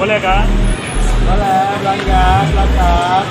Boleh kah? Boleh, belanja, silakan.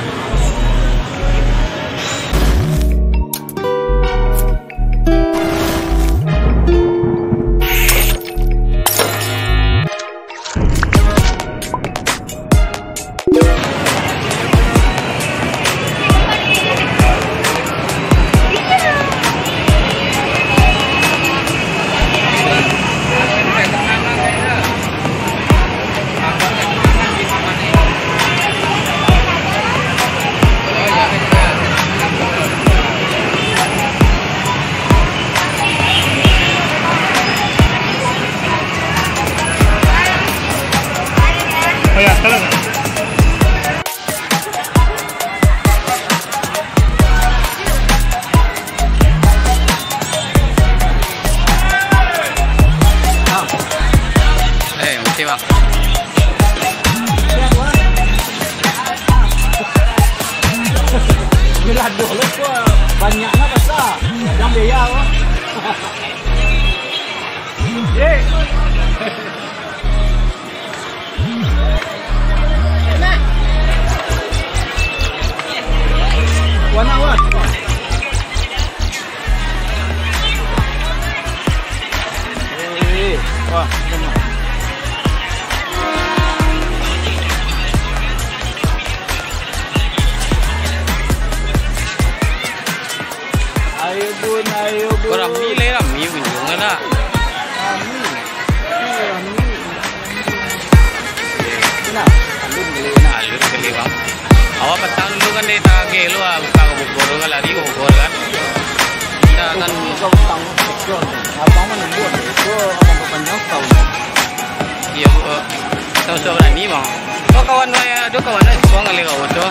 Oh ya, sekarang. Mesti bang. Bila dulu gua banyaknya besar, yang biaya gua. Warna apa? Wah, benar. Ayo bun, ayo bun. Orang milih lah, milih kunjungan lah. Alun beli bang. Awak petang dulu kan dia tak ke lu buka bubur kan lari ke bubur kan. Kita kan kau petang kecil. Abang mana buat? Itu abang panjang tahu. Iya bu, tahu berani bang. Kau kawan saya, ada kawan saya semua kali kau tu.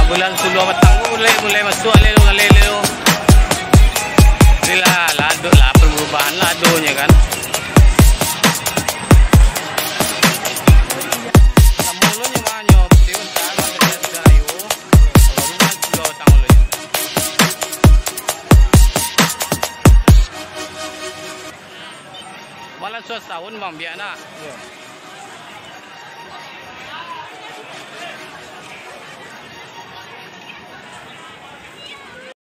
Bulan 10 petang mulai masuk lelu lelu. Bila lado lah perubahan ladonya kan. Malah 2 tahun bang biar nak.